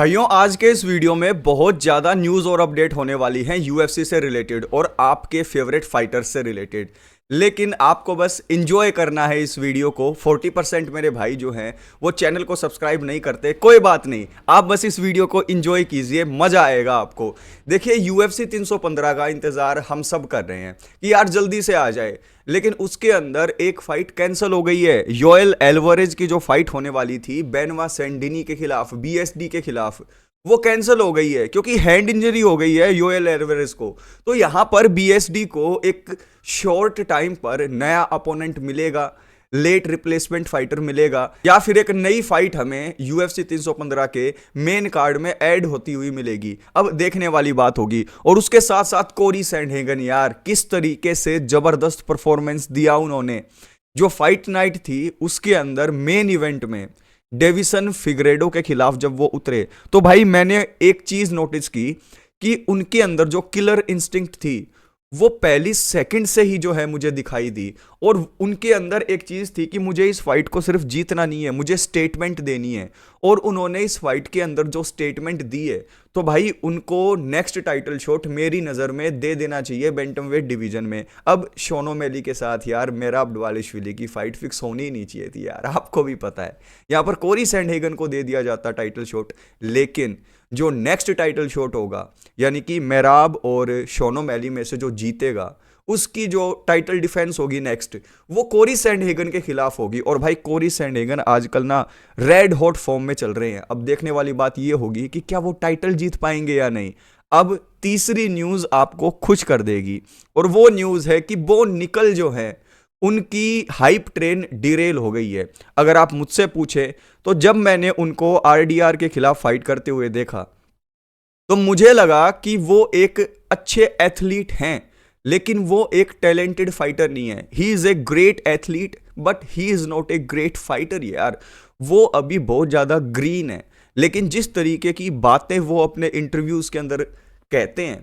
भाइयों, आज के इस वीडियो में बहुत ज़्यादा न्यूज़ और अपडेट होने वाली हैं यूएफसी से रिलेटेड और आपके फेवरेट फाइटर्स से रिलेटेड। लेकिन आपको बस इंजॉय करना है इस वीडियो को। 40% मेरे भाई जो हैं वो चैनल को सब्सक्राइब नहीं करते, कोई बात नहीं, आप बस इस वीडियो को इंजॉय कीजिए, मज़ा आएगा आपको। देखिए, यूएफसी 315 का इंतज़ार हम सब कर रहे हैं कि यार जल्दी से आ जाए, लेकिन उसके अंदर एक फाइट कैंसिल हो गई है। योएल एल्वारेज की जो फाइट होने वाली थी बेनवा सेंडिनी के खिलाफ, बीएसडी के खिलाफ, वो कैंसिल हो गई है क्योंकि हैंड इंजरी हो गई है योएल एल्वारेज को। तो यहां पर बीएसडी को एक शॉर्ट टाइम पर नया अपोनेंट मिलेगा, लेट रिप्लेसमेंट फाइटर मिलेगा, या फिर एक नई फाइट हमें यूएफसी 315 के मेन कार्ड में ऐड होती हुई मिलेगी। अब देखने वाली बात होगी। और उसके साथ साथ कोरी सैंडहेगन, यार किस तरीके से जबरदस्त परफॉर्मेंस दिया उन्होंने। जो फाइट नाइट थी उसके अंदर मेन इवेंट में डेविसन फिगरेडो के खिलाफ जब वो उतरे, तो भाई मैंने एक चीज नोटिस की कि उनके अंदर जो किलर इंस्टिंक्ट थी वो पहली सेकंड से ही जो है मुझे दिखाई दी। और उनके अंदर एक चीज थी कि मुझे इस फाइट को सिर्फ जीतना नहीं है, मुझे स्टेटमेंट देनी है। और उन्होंने इस फाइट के अंदर जो स्टेटमेंट दी है, तो भाई उनको नेक्स्ट टाइटल शॉट मेरी नज़र में दे देना चाहिए बैंटमवेट डिवीजन में। अब शोनो मेली के साथ यार मेरा अब्दुवालिशविली की फाइट फिक्स होनी ही नहीं चाहिए थी यार, आपको भी पता है। यहाँ पर कोरी सैंडहेगन को दे दिया जाता टाइटल शॉट, लेकिन जो नेक्स्ट टाइटल शॉट होगा, यानी कि मेराब और शोनो मैली में से जो जीतेगा उसकी जो टाइटल डिफेंस होगी नेक्स्ट, वो कोरी सैंडहेगन के खिलाफ होगी। और भाई कोरी सैंडहेगन आजकल ना रेड हॉट फॉर्म में चल रहे हैं। अब देखने वाली बात ये होगी कि क्या वो टाइटल जीत पाएंगे या नहीं। अब तीसरी न्यूज़ आपको खुश कर देगी, और वो न्यूज़ है कि बो निकल जो है उनकी हाइप ट्रेन डिरेल हो गई है। अगर आप मुझसे पूछे तो जब मैंने उनको आरडीआर के खिलाफ फाइट करते हुए देखा तो मुझे लगा कि वो एक अच्छे एथलीट हैं, लेकिन वो एक टैलेंटेड फाइटर नहीं है। He is a great athlete but he is not a great fighter यार। वो अभी बहुत ज़्यादा ग्रीन है, लेकिन जिस तरीके की बातें वो अपने इंटरव्यूज के अंदर कहते हैं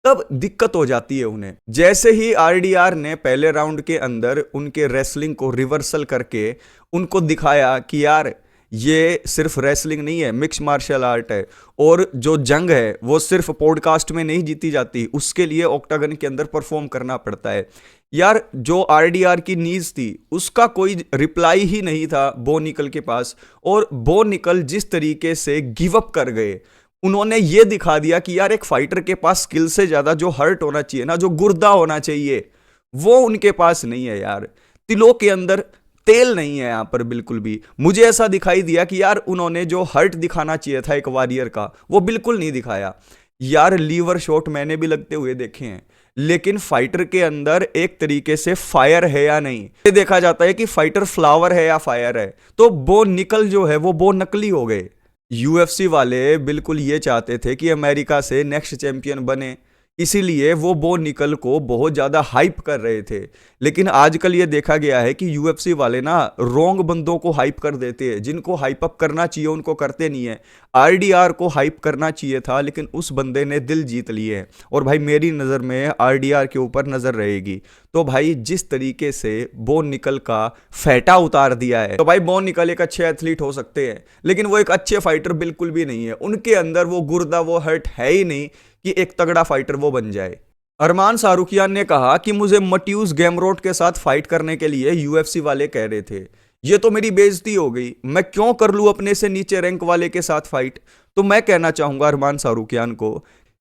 तब दिक्कत हो जाती है उन्हें। जैसे ही आरडीआर ने पहले राउंड के अंदर उनके रेसलिंग को रिवर्सल करके उनको दिखाया कि यार ये सिर्फ रेसलिंग नहीं है, मिक्स मार्शल आर्ट है, और जो जंग है वो सिर्फ पॉडकास्ट में नहीं जीती जाती, उसके लिए ऑक्टागन के अंदर परफॉर्म करना पड़ता है। यार जो आरडीआर की नीज थी उसका कोई रिप्लाई ही नहीं था बो निकल के पास, और बो निकल जिस तरीके से गिव अप कर गए, उन्होंने ये दिखा दिया कि यार एक फाइटर के पास स्किल से ज्यादा जो हर्ट होना चाहिए ना, जो गुर्दा होना चाहिए, वो उनके पास नहीं है यार। तिलों के अंदर तेल नहीं है यहाँ पर बिल्कुल भी। मुझे ऐसा दिखाई दिया कि यार उन्होंने जो हर्ट दिखाना चाहिए था एक वॉरियर का, वो बिल्कुल नहीं दिखाया यार। लीवर शॉट मैंने भी लगते हुए देखे हैं, लेकिन फाइटर के अंदर एक तरीके से फायर है या नहीं, ये देखा जाता है कि फाइटर फ्लावर है या फायर है। तो बो निकल जो है वो बो नकली हो गए। यूएफसी वाले बिल्कुल ये चाहते थे कि अमेरिका से नेक्स्ट चैंपियन बने, इसीलिए वो बो निकल को बहुत ज़्यादा हाइप कर रहे थे। लेकिन आजकल ये देखा गया है कि यूएफसी वाले ना रोंग बंदों को हाइप कर देते हैं, जिनको हाइप अप करना चाहिए उनको करते नहीं है। आरडीआर को हाइप करना चाहिए था, लेकिन उस बंदे ने दिल जीत लिए हैं, और भाई मेरी नज़र में आरडीआर के ऊपर नज़र रहेगी। तो भाई जिस तरीके से बो निकल का फेटा उतार दिया है, तो भाई बो निकल एक अच्छे एथलीट हो सकते हैं, लेकिन वो एक अच्छे फाइटर बिल्कुल भी नहीं है। उनके अंदर वो गुर्दा, वो हर्ट है ही नहीं कि एक तगड़ा फाइटर वो बन जाए। अरमान सारूकियान ने कहा कि मुझे मट्यूस गैमरोट के साथ फाइट करने के लिए यूएफसी वाले कह रहे थे, ये तो मेरी बेइज्जती हो गई, मैं क्यों कर लूं अपने से नीचे रैंक वाले के साथ फाइट। तो मैं कहना चाहूंगा अरमान सारूकियान को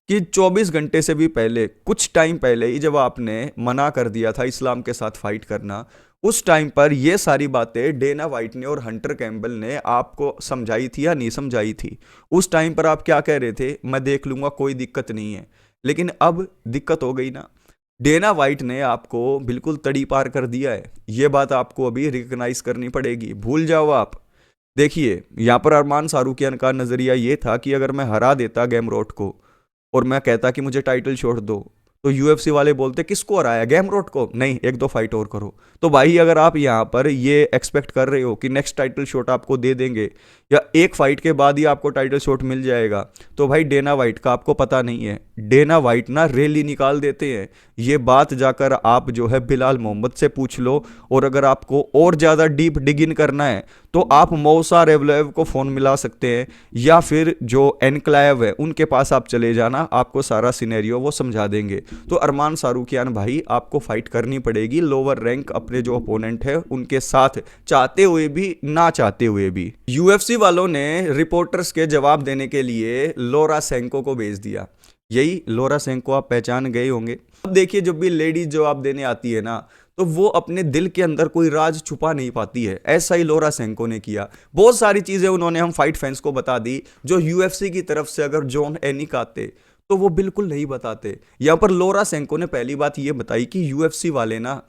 कि 24 घंटे से भी पहले, कुछ टाइम पहले ही जब आपने मना कर दिया था इस्लाम के साथ फाइट करना, उस टाइम पर ये सारी बातें डेना वाइट ने और हंटर कैम्बल ने आपको समझाई थी या नहीं समझाई थी? उस टाइम पर आप क्या कह रहे थे? मैं देख लूंगा, कोई दिक्कत नहीं है। लेकिन अब दिक्कत हो गई ना। डेना वाइट ने आपको बिल्कुल तड़ी पार कर दिया है, ये बात आपको अभी रिकग्नाइज करनी पड़ेगी, भूल जाओ आप। देखिए, यहाँ पर अरमान सारूकियान का नज़रिया ये था कि अगर मैं हरा देता गैमरोट को और मैं कहता कि मुझे टाइटल छोड़ दो, तो यूएफसी वाले बोलते किसको हराया? गैमरोट को? नहीं, एक दो फाइट और करो। तो भाई अगर आप यहाँ पर ये एक्सपेक्ट कर रहे हो कि नेक्स्ट टाइटल शॉट आपको दे देंगे या एक फाइट के बाद ही आपको टाइटल शॉट मिल जाएगा? तो भाई डेना वाइट का आपको पता नहीं है, डेना वाइट ना रैली निकाल देते हैं। ये बात जाकर आप जो है बिलाल मोहम्मद से पूछ लो। और अगर आपको और ज़्यादा डीप डिगिन करना है तो आप मौसा रेवलेव को फ़ोन मिला सकते हैं, या फिर जो एनक्लेव है उनके पास आप चले जाना, आपको सारा सिनेरियो वो समझा देंगे। तो अरमान सारूकियान भाई आपको फाइट करनी पड़ेगी लोअर रैंक अपने जो अपोनेंट है उनके साथ, चाहते हुए भी ना चाहते हुए भी। यूएफसी वालों ने रिपोर्टर्स के जवाब देने के लिए लोरा सेंको को भेज दिया। यही लोरा सेंको आप पहचान गए होंगे। अब देखिए, जब भी लेडीज जवाब देने आती है ना, तो वो अपने दिल के अंदर कोई राज छुपा नहीं पाती है। ऐसा ही लोरा सेंको ने किया। बहुत सारी चीजें उन्होंने हम फाइट फैंस को बता दी, जो यूएफसी की तरफ से अगर जॉन एनिक आते तो वो बिल्कुल नहीं बताते। यहां पर लोरा सेंको ने पहली बात ये बताई कि यूएफसी वाले ना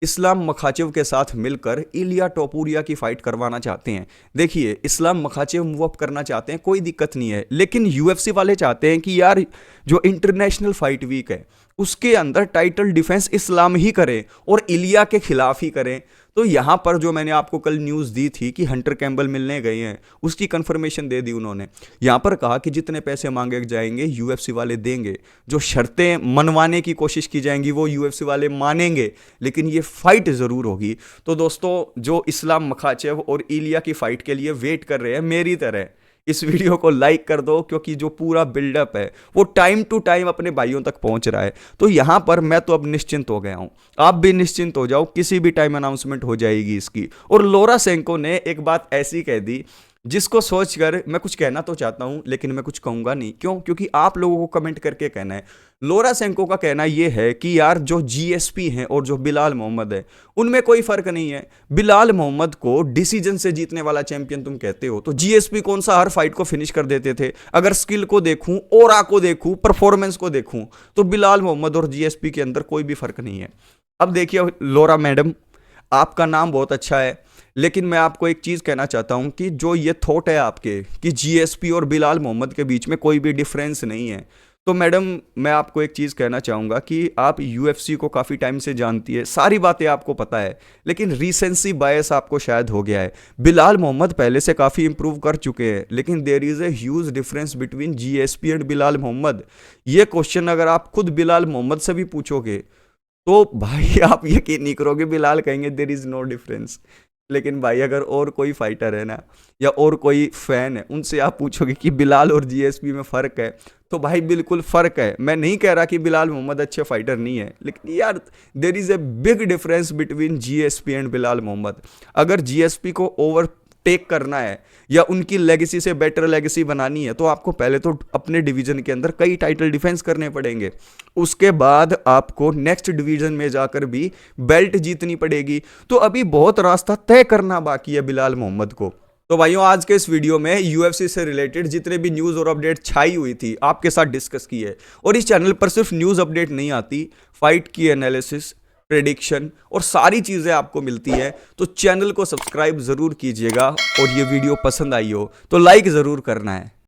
इस्लाम मखाचेव के साथ मिलकर इलिया टोपुरिया की फाइट करवाना चाहते हैं। देखिए, इस्लाम मखाचेव मूव अप करना चाहते हैं, कोई दिक्कत नहीं है, लेकिन यूएफसी वाले चाहते हैं कि यार जो इंटरनेशनल फाइट वीक है उसके अंदर टाइटल डिफेंस इस्लाम ही करे और इलिया के खिलाफ ही करें। तो यहां पर जो मैंने आपको कल न्यूज़ दी थी कि हंटर कैम्बल मिलने गए हैं, उसकी कंफर्मेशन दे दी उन्होंने। यहां पर कहा कि जितने पैसे मांगे जाएंगे यूएफसी वाले देंगे, जो शर्तें मनवाने की कोशिश की जाएंगी वो यूएफसी वाले मानेंगे, लेकिन ये फाइट ज़रूर होगी। तो दोस्तों, जो इस्लाम मखाचेव और इलिया की फाइट के लिए वेट कर रहे हैं मेरी तरह, इस वीडियो को लाइक कर दो, क्योंकि जो पूरा बिल्डअप है वो टाइम टू टाइम अपने भाइयों तक पहुंच रहा है। तो यहां पर मैं तो अब निश्चिंत हो गया हूं, आप भी निश्चिंत हो जाओ, किसी भी टाइम अनाउंसमेंट हो जाएगी इसकी। और लोरा सेंको ने एक बात ऐसी कह दी जिसको सोचकर मैं कुछ कहना तो चाहता हूं, लेकिन मैं कुछ कहूंगा नहीं। क्यों? क्योंकि आप लोगों को कमेंट करके कहना है। लोरा सेंको का कहना यह है कि यार जो जीएसपी हैं और जो बिलाल मोहम्मद है उनमें कोई फर्क नहीं है। बिलाल मोहम्मद को डिसीजन से जीतने वाला चैंपियन तुम कहते हो, तो जीएसपी कौन सा हर फाइट को फिनिश कर देते थे? अगर स्किल को देखूं, ओरा को देखूं, परफॉर्मेंस को देखूं, तो बिलाल मोहम्मद और जीएसपी के अंदर कोई भी फर्क नहीं है। अब देखिए लोरा मैडम, आपका नाम बहुत अच्छा है, लेकिन मैं आपको एक चीज़ कहना चाहता हूं कि जो ये थॉट है आपके कि जीएसपी और बिलाल मोहम्मद के बीच में कोई भी डिफरेंस नहीं है, तो मैडम मैं आपको एक चीज़ कहना चाहूँगा कि आप यूएफसी को काफ़ी टाइम से जानती है, सारी बातें आपको पता है, लेकिन रीसेंसी बायस आपको शायद हो गया है। बिलाल मोहम्मद पहले से काफ़ी इंप्रूव कर चुके हैं, लेकिन there is a huge difference between GSP and Bilal Mohammad. ये क्वेश्चन अगर आप खुद बिलाल मोहम्मद से भी पूछोगे तो भाई आप यकीन नहीं करोगे, बिलाल कहेंगे देयर इज़ नो डिफरेंस। लेकिन भाई अगर और कोई फाइटर है ना, या और कोई फैन है, उनसे आप पूछोगे कि बिलाल और जीएसपी में फ़र्क है, तो भाई बिल्कुल फ़र्क है। मैं नहीं कह रहा कि बिलाल मोहम्मद अच्छे फाइटर नहीं है, लेकिन यार there is a big difference between GSP and Bilal Mohammad. अगर जीएसपी को ओवरटेक करना है या उनकी लेगेसी से बेटर लेगेसी बनानी है, तो आपको पहले तो अपने डिवीजन के अंदर कई टाइटल डिफेंस करने पड़ेंगे, उसके बाद आपको नेक्स्ट डिवीजन में जाकर भी बेल्ट जीतनी पड़ेगी। तो अभी बहुत रास्ता तय करना बाकी है बिलाल मोहम्मद को। तो भाइयों, आज के इस वीडियो में यूएफसी से रिलेटेड जितने भी न्यूज़ और अपडेट छाई हुई थी आपके साथ डिस्कस की है। और इस चैनल पर सिर्फ न्यूज़ अपडेट नहीं आती, फाइट की एनालिसिस, प्रेडिक्शन और सारी चीज़ें आपको मिलती है। तो चैनल को सब्सक्राइब ज़रूर कीजिएगा, और ये वीडियो पसंद आई हो तो लाइक ज़रूर करना है।